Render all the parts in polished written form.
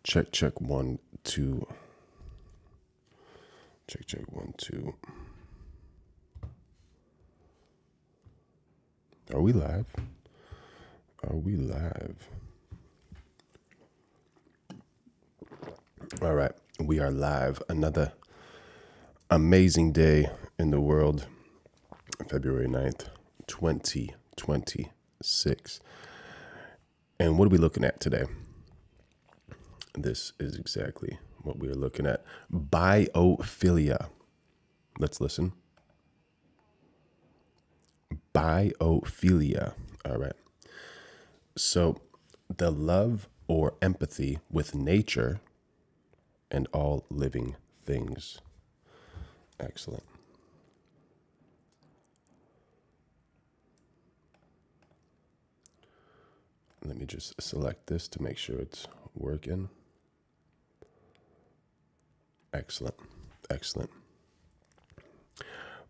Check, check, 1, 2. Check, check, 1, 2. Are we live? Are we live? All right, we are live. Another amazing day in the world. February 9th, 2026. And what are we looking at today? This is exactly what we are looking at. Biophilia. Let's listen. Biophilia. All right. So, the love or empathy with nature and all living things. Excellent. Let me just select this to make sure it's working. Excellent. Excellent.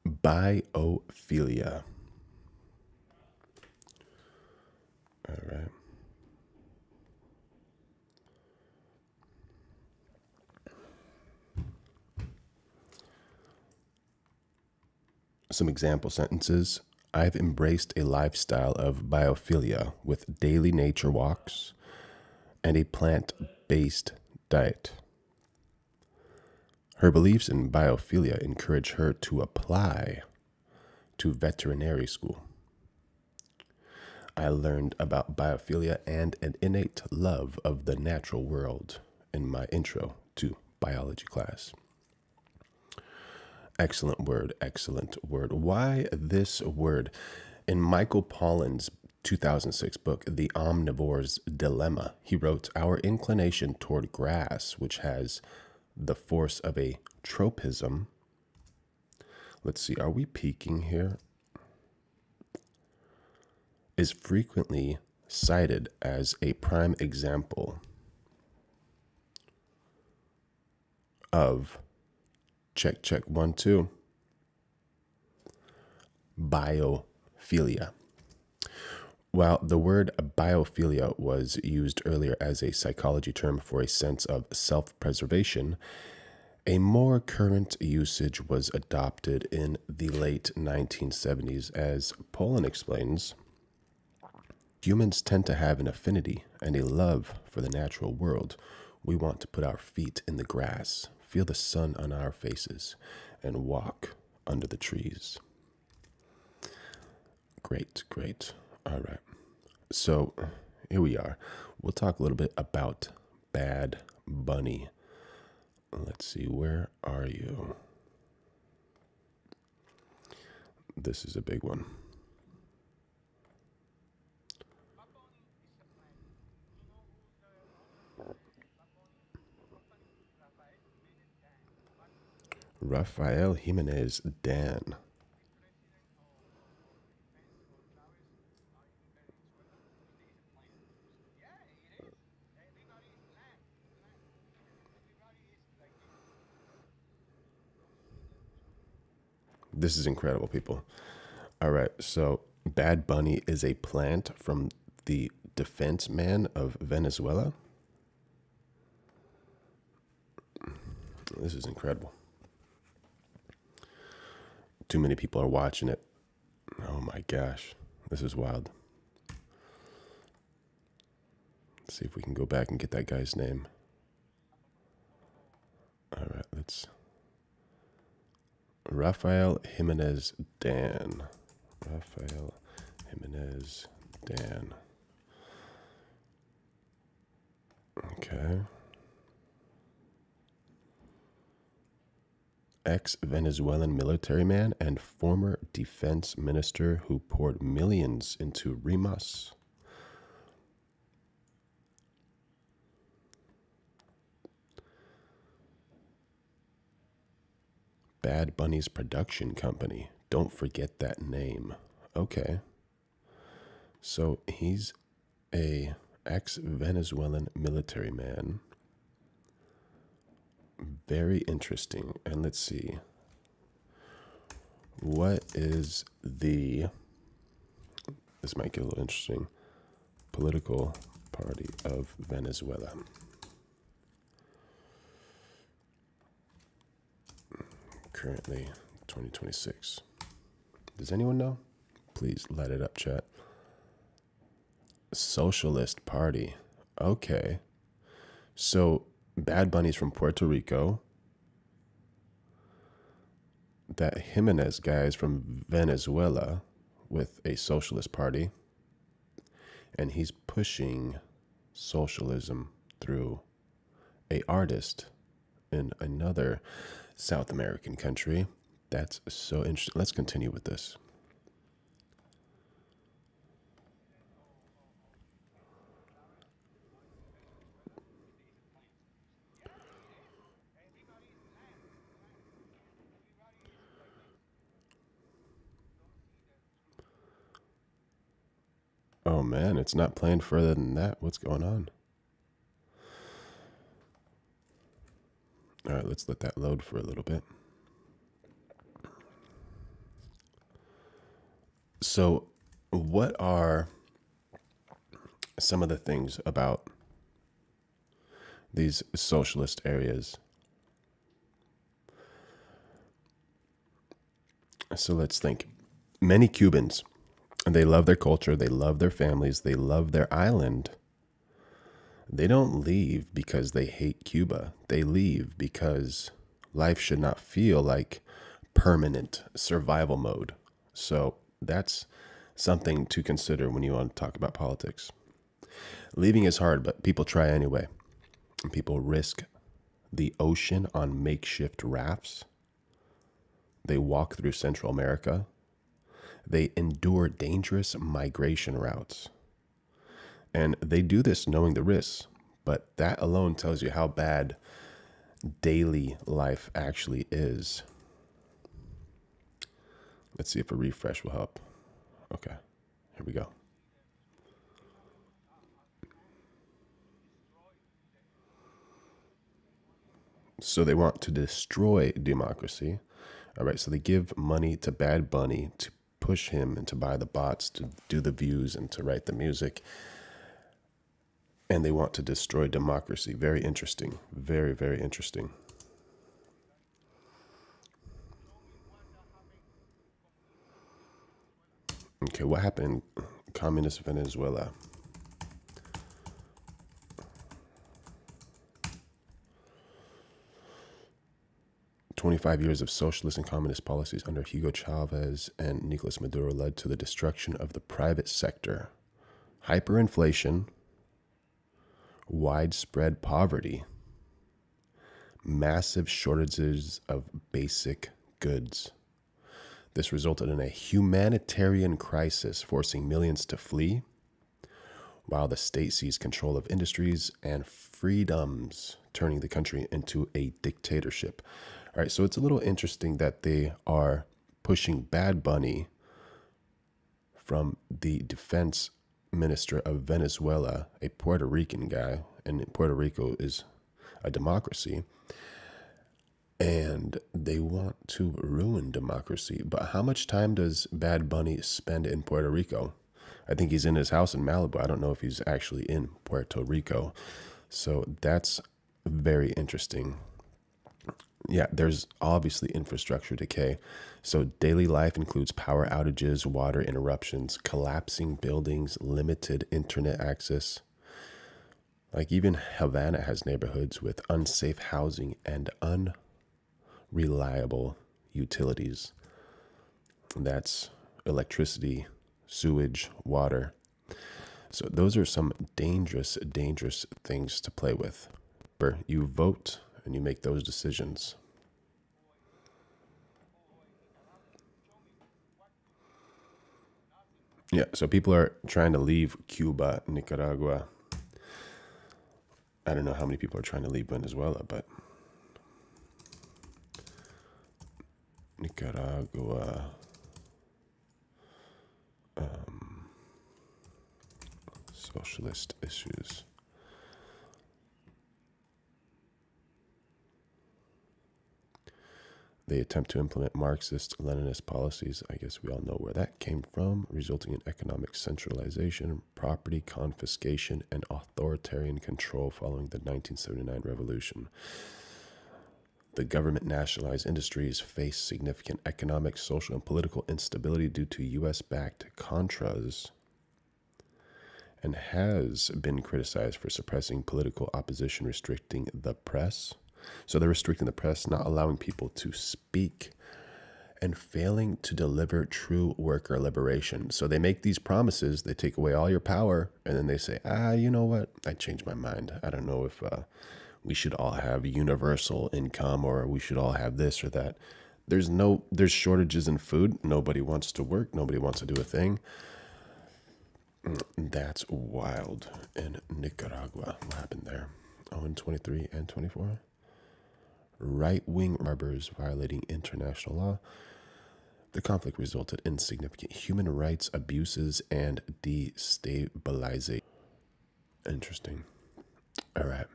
Biophilia. All right. Some example sentences. I've embraced a lifestyle of biophilia with daily nature walks and a plant-based diet. Her beliefs in biophilia encourage her to apply to veterinary school. I learned about biophilia and an innate love of the natural world in my intro to biology class. Excellent word, excellent word. Why this word? In Michael Pollan's 2006 book, The Omnivore's Dilemma, he wrote, our inclination toward grass, which has the force of a tropism. Let's see, are we peaking here? Is frequently cited as a prime example of check, check, 1, 2. Biophilia. While the word biophilia was used earlier as a psychology term for a sense of self-preservation, a more current usage was adopted in the late 1970s. As Pollan explains, humans tend to have an affinity and a love for the natural world. We want to put our feet in the grass, feel the sun on our faces, and walk under the trees. Great, great. All right. So here we are. We'll talk a little bit about Bad Bunny. Let's see, where are you? This is a big one. Rafael Jimenez Dan. This is incredible, people. All right, so Bad Bunny is a plant from the defense man of Venezuela. This is incredible. Too many people are watching it. Oh my gosh, this is wild. Let's see if we can go back and get that guy's name. All right, let's. Rafael Jimenez Dan. Rafael Jimenez Dan. Okay. Ex-Venezuelan military man and former defense minister who poured millions into Rimas. Bad Bunny's production company. Don't forget that name. Okay. So he's a ex-Venezuelan military man. Very interesting. And let's see. What is the, this might get a little interesting, political party of Venezuela? currently 2026? Does anyone know? Please light it up, chat. Socialist Party. Okay. So Bad Bunny's from Puerto Rico. That Jimenez guy is from Venezuela with a socialist party. And he's pushing socialism through a artist in another South American country. That's so interesting. Let's continue with this. Oh man, it's not playing further than that. What's going on? All right, let's let that load for a little bit. So, what are some of the things about these socialist areas? So, let's think. Many Cubans, they love their culture, they love their families, they love their island. They don't leave because they hate Cuba. They leave because life should not feel like permanent survival mode. So that's something to consider when you want to talk about politics. Leaving is hard, but people try anyway. And people risk the ocean on makeshift rafts. They walk through Central America. They endure dangerous migration routes. And they do this knowing the risks, but that alone tells you how bad daily life actually is. Let's see if a refresh will help. Okay, here we go. So they want to destroy democracy. All right, so they give money to Bad Bunny to push him and to buy the bots, to do the views and to write the music. And they want to destroy democracy. Very interesting. Very, very interesting. Okay, what happened in communist Venezuela? "25 years of socialist and communist policies under Hugo Chavez and Nicolas Maduro led to the destruction of the private sector, hyperinflation, widespread poverty, massive shortages of basic goods. This resulted in a humanitarian crisis, forcing millions to flee, while the state seized control of industries and freedoms, turning the country into a dictatorship." All right, so it's a little interesting that they are pushing Bad Bunny from the defense minister of Venezuela, a Puerto Rican guy, and Puerto Rico is a democracy, and they want to ruin democracy. But how much time does Bad Bunny spend in Puerto Rico? I think he's in his house in Malibu. I don't know if he's actually in Puerto Rico. So that's very interesting. Yeah, there's obviously infrastructure decay. So daily life includes power outages, water interruptions, collapsing buildings, limited internet access. Like even Havana has neighborhoods with unsafe housing and unreliable utilities. That's electricity, sewage, water. So those are some dangerous, dangerous things to play with. You vote and you make those decisions. Yeah, so people are trying to leave Cuba, Nicaragua. I don't know how many people are trying to leave Venezuela, but Nicaragua, socialist issues. They attempt to implement Marxist, Leninist policies. I guess we all know where that came from, resulting in economic centralization, property confiscation, and authoritarian control following the 1979 revolution. The government nationalized industries face significant economic, social, and political instability due to U.S. backed Contras and has been criticized for suppressing political opposition, restricting the press. So they're restricting the press, not allowing people to speak, and failing to deliver true worker liberation. So they make these promises, they take away all your power, and then they say, you know what? I changed my mind. I don't know if we should all have universal income or we should all have this or that. There's shortages in food. Nobody wants to work. Nobody wants to do a thing. That's wild. In Nicaragua, what happened there? Oh, in 23 and 24? Right-wing robbers violating international law. The conflict resulted in significant human rights abuses and destabilization. Interesting. All right.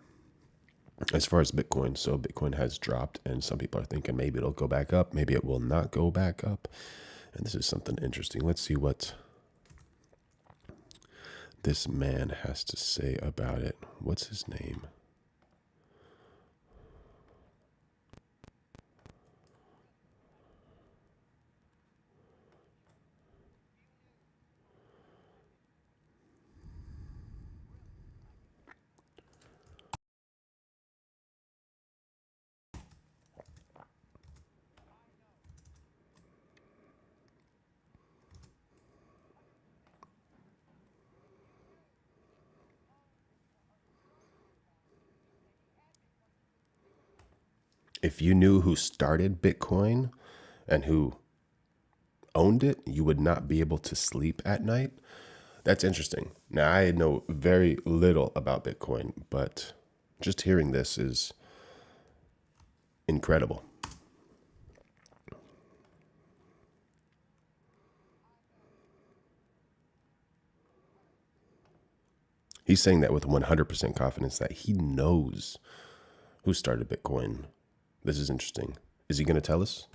As far as Bitcoin, so Bitcoin has dropped, and some people are thinking maybe it'll go back up, maybe it will not go back up. And this is something interesting. Let's see what this man has to say about it. What's his name? If you knew who started Bitcoin and who owned it, you would not be able to sleep at night. That's interesting. Now, I know very little about Bitcoin, but just hearing this is incredible. He's saying that with 100% confidence that he knows who started Bitcoin. This is interesting. Is he going to tell us?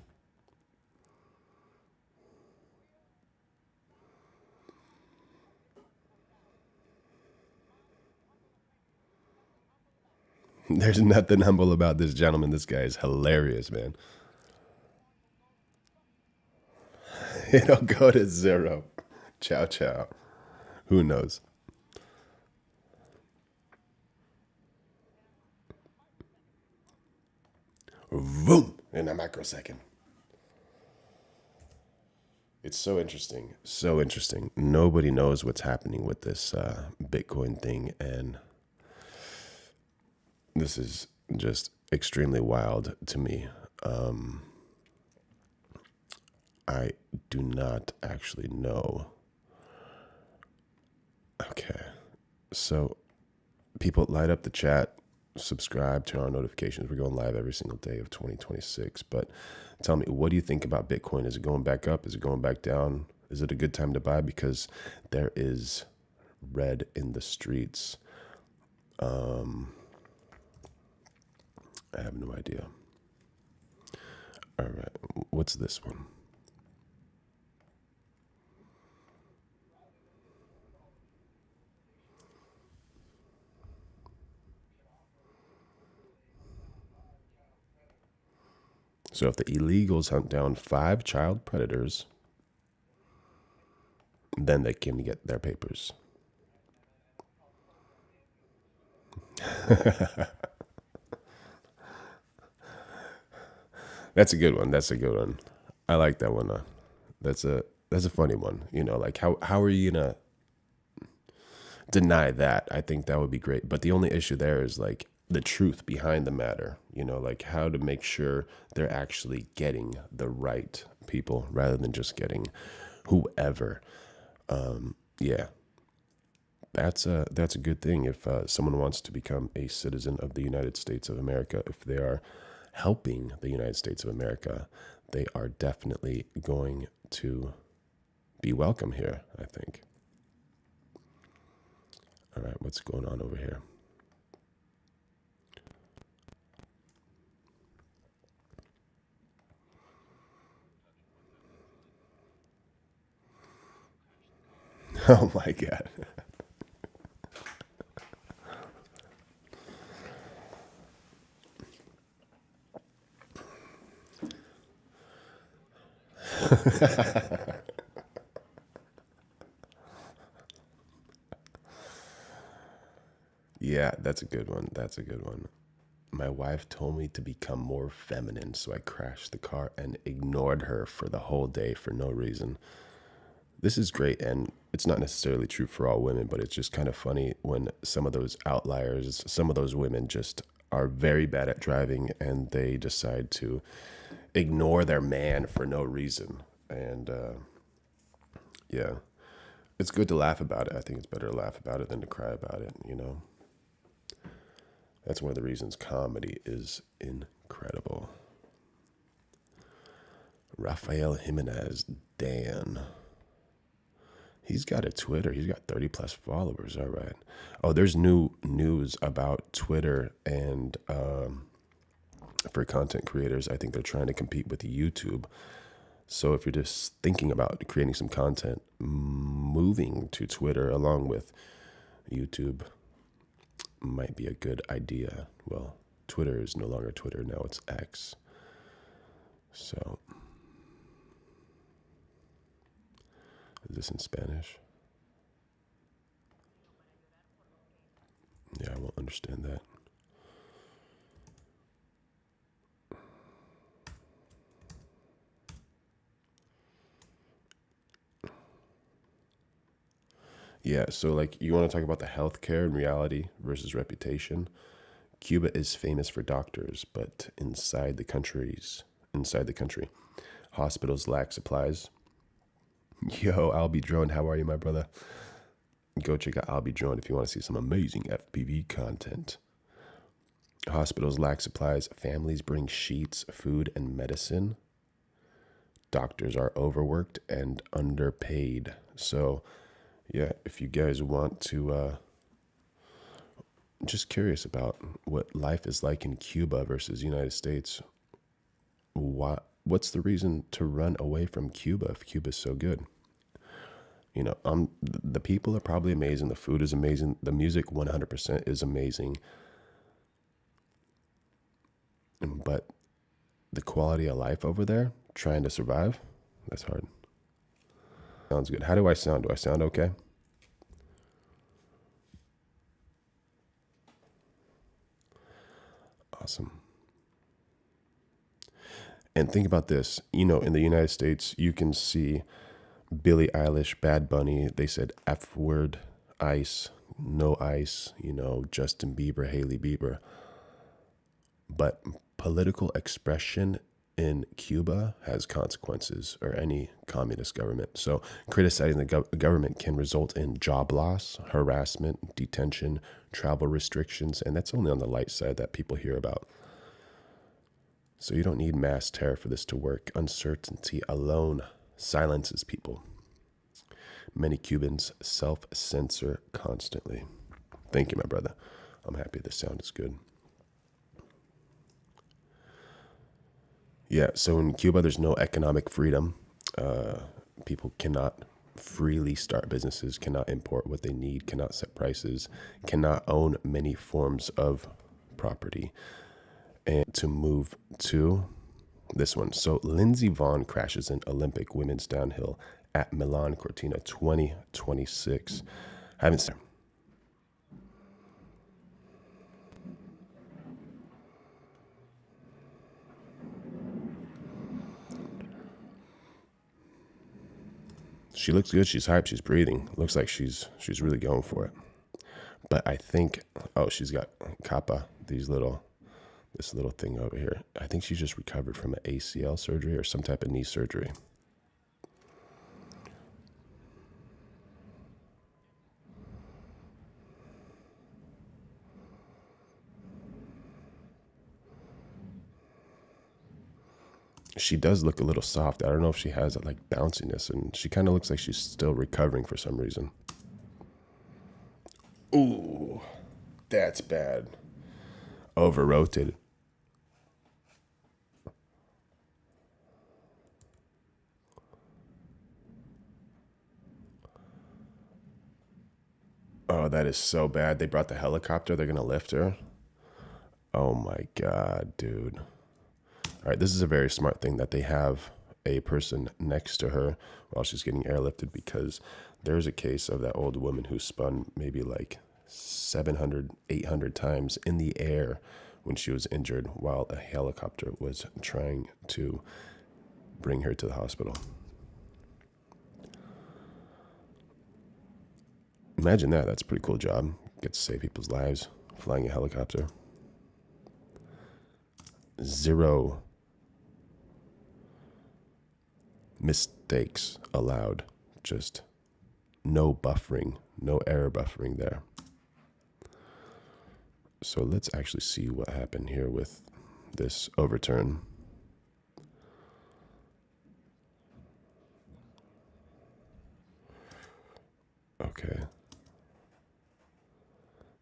There's nothing humble about this gentleman. This guy is hilarious, man. It'll go to zero. Ciao, ciao. Who knows? Boom! In a microsecond. It's so interesting. So interesting. Nobody knows what's happening with this Bitcoin thing. And this is just extremely wild to me. I do not actually know. Okay. So, people, light up the chat, subscribe, turn on notifications. We're going live every single day of 2026. But tell me, what do you think about Bitcoin? Is it going back up? Is it going back down? Is it a good time to buy? Because there is red in the streets. I have no idea. All right. What's this one? So if the illegals hunt down 5 child predators, then they can get their papers. That's a good one. That's a good one. I like that one. That's a funny one. You know, like how are you gonna deny that? I think that would be great. But the only issue there is like the truth behind the matter. You know, like how to make sure they're actually getting the right people rather than just getting whoever. Yeah, that's a good thing. If someone wants to become a citizen of the United States of America, if they are helping the United States of America, they are definitely going to be welcome here, I think. All right, what's going on over here? Oh my God. Yeah, that's a good one. That's a good one. My wife told me to become more feminine, so I crashed the car and ignored her for the whole day for no reason. This is great, and it's not necessarily true for all women, but it's just kind of funny when some of those outliers, some of those women just are very bad at driving and they decide to ignore their man for no reason. And yeah, it's good to laugh about it. I think it's better to laugh about it than to cry about it, you know? That's one of the reasons comedy is incredible. Rafael Jimenez, Dan. He's got a Twitter. He's got 30 plus followers. All right. Oh, there's new news about Twitter and for content creators. I think they're trying to compete with YouTube. So if you're just thinking about creating some content, moving to Twitter along with YouTube might be a good idea. Well, Twitter is no longer Twitter. Now it's X. So is this in Spanish? Yeah, I won't understand that. Yeah, so like you want to talk about the healthcare and reality versus reputation. Cuba is famous for doctors, but inside the country, hospitals lack supplies. Yo, I'll be Drone, how are you, my brother? Go check out I'll Be Drone if you want to see some amazing FPV content. Hospitals lack supplies. Families bring sheets, food, and medicine. Doctors are overworked and underpaid. So, yeah, if you guys want to, just curious about what life is like in Cuba versus United States. What's the reason to run away from Cuba if Cuba's so good? You know, the people are probably amazing. The food is amazing. The music 100% is amazing. But the quality of life over there, trying to survive, that's hard. Sounds good. How do I sound? Do I sound okay? Awesome. And think about this. You know, in the United States, you can see Billie Eilish, Bad Bunny. They said F word, ice, no ice. You know, Justin Bieber, Haley Bieber. But political expression in Cuba has consequences, or any communist government. So criticizing the government can result in job loss, harassment, detention, travel restrictions, and that's only on the light side that people hear about. So you don't need mass terror for this to work. Uncertainty alone silences people. Many Cubans self-censor constantly. Thank you, my brother. I'm happy the sound is good. Yeah, so in Cuba, there's no economic freedom. People cannot freely start businesses, cannot import what they need, cannot set prices, cannot own many forms of property. And to move to this one. So Lindsey Vonn crashes in Olympic women's downhill at Milan Cortina 2026. Haven't seen. She looks good. She's hyped. She's breathing. Looks like she's really going for it. But I think, oh, she's got kappa. This little thing over here. I think she just recovered from an ACL surgery or some type of knee surgery. She does look a little soft. I don't know if she has like bounciness, and she kind of looks like she's still recovering for some reason. Ooh, that's bad. Over rotated. Oh, that is so bad. They brought the helicopter. They're gonna lift her. Oh my god, dude. All right, this is a very smart thing that they have a person next to her while she's getting airlifted, because there's a case of that old woman who spun maybe like 700, 800 times in the air when she was injured while a helicopter was trying to bring her to the hospital. Imagine that. That's a pretty cool job. Get to save people's lives flying a helicopter. 0 mistakes allowed. Just no buffering, no error buffering there. So let's actually see what happened here with this overturn. Okay.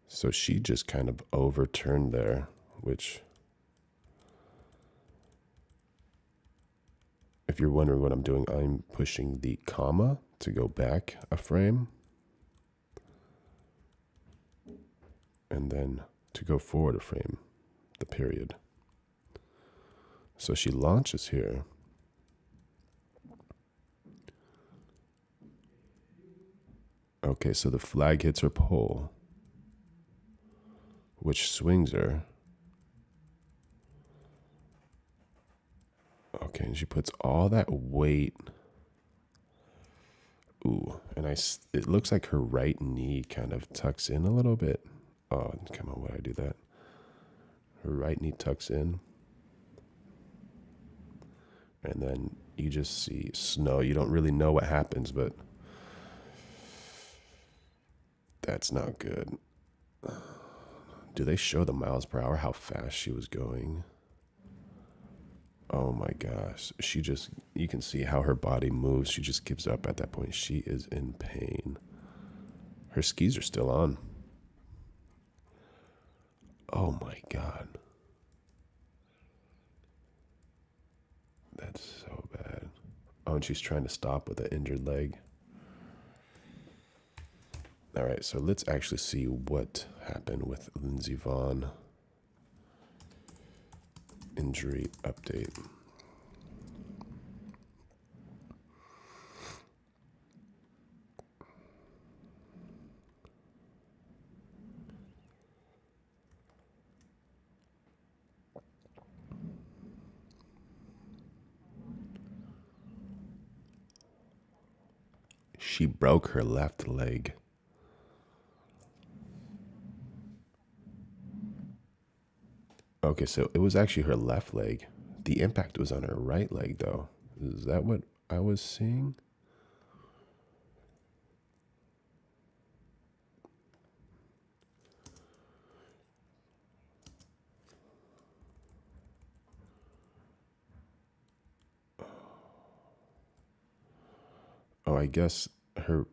So she just kind of overturned there, which, if you're wondering what I'm doing, I'm pushing the comma to go back a frame, and then to go forward a frame, the period. So she launches here. Okay, so the flag hits her pole, which swings her. Okay, and she puts all that weight. Ooh, and it looks like her right knee kind of tucks in a little bit. Oh, come on, why did I do that? Her right knee tucks in. And then you just see snow. You don't really know what happens, but that's not good. Do they show the miles per hour, how fast she was going? Oh my gosh. You can see how her body moves. She just gives up at that point. She is in pain. Her skis are still on. Oh my God. That's so bad. Oh, and she's trying to stop with an injured leg. All right, so let's actually see what happened with Lindsey Vonn. Injury update. She broke her left leg. Okay, so it was actually her left leg. The impact was on her right leg, though. Is that what I was seeing? Oh, I guess her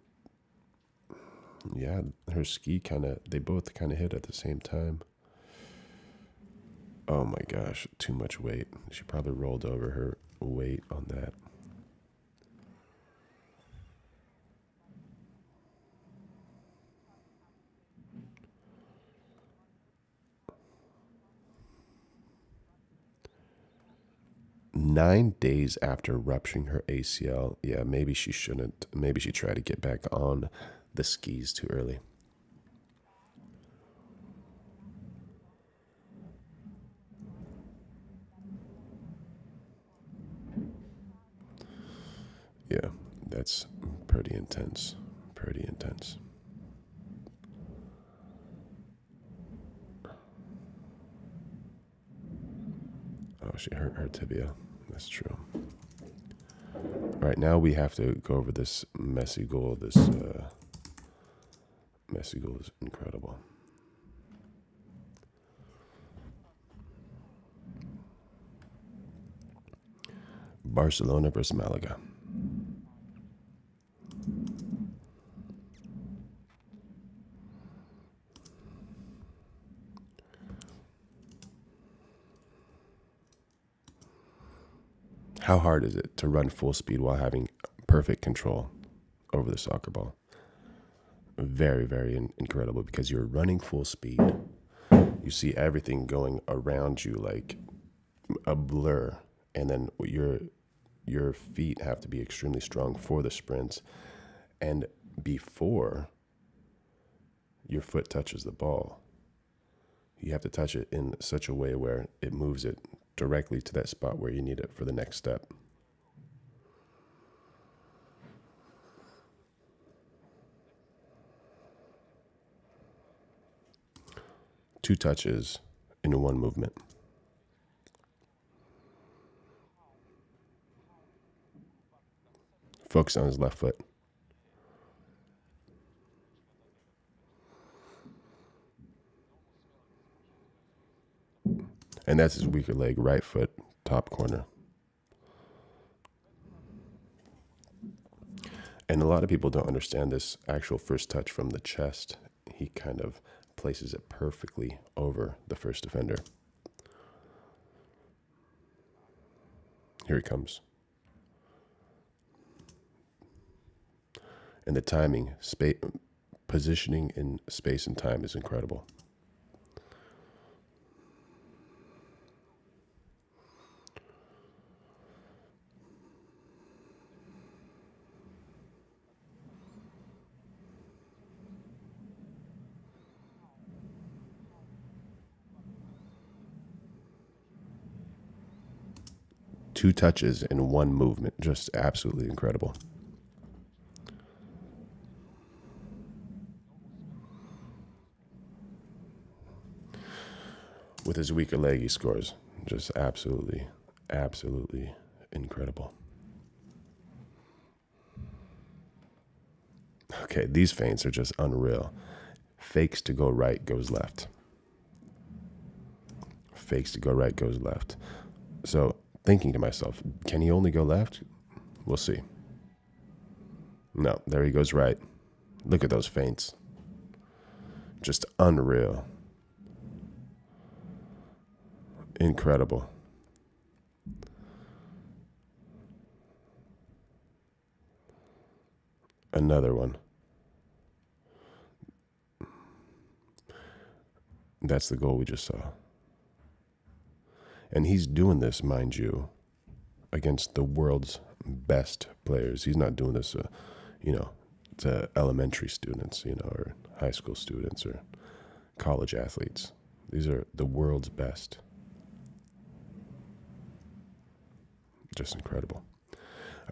ski they both kind of hit at the same time. Oh my gosh, too much weight. She probably rolled over her weight on that. Nine days after rupturing her ACL, yeah, maybe she shouldn't. Maybe she tried to get back on the skis too early. Yeah, that's pretty intense. Pretty intense. Oh, she hurt her tibia. That's true. All right, now we have to go over this Messi goal. This Messi goal is incredible. Barcelona versus Malaga. How hard is it to run full speed while having perfect control over the soccer ball? Very, very incredible, because you're running full speed. You see everything going around you like a blur, and then your feet have to be extremely strong for the sprints. And before your foot touches the ball, you have to touch it in such a way where it moves it directly to that spot where you need it for the next step. Two touches in one movement. Focus on his left foot. And that's his weaker leg, right foot, top corner. And a lot of people don't understand this actual first touch from the chest. He kind of places it perfectly over the first defender. Here he comes. And the timing, positioning in space and time is incredible. Two touches in one movement, just absolutely incredible. With his weaker leg, he scores. Just absolutely, absolutely incredible. Okay, these feints are just unreal. Fakes to go right, goes left. Fakes to go right, goes left. So, thinking to myself, can he only go left? We'll see. No, there he goes right. Look at those feints. Just unreal. Incredible. Another one. That's the goal we just saw. And he's doing this, mind you, against the world's best players. He's not doing this, to elementary students, or high school students or college athletes. These are the world's best. Just incredible.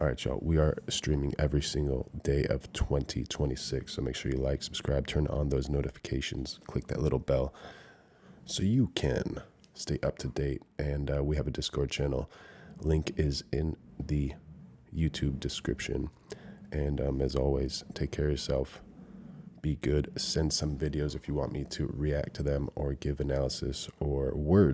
All right, y'all. We are streaming every single day of 2026. So make sure you like, subscribe, turn on those notifications, click that little bell so you can stay up to date. And we have a Discord channel. Link is in the YouTube description. And as always, take care of yourself. Be good. Send some videos if you want me to react to them or give analysis or words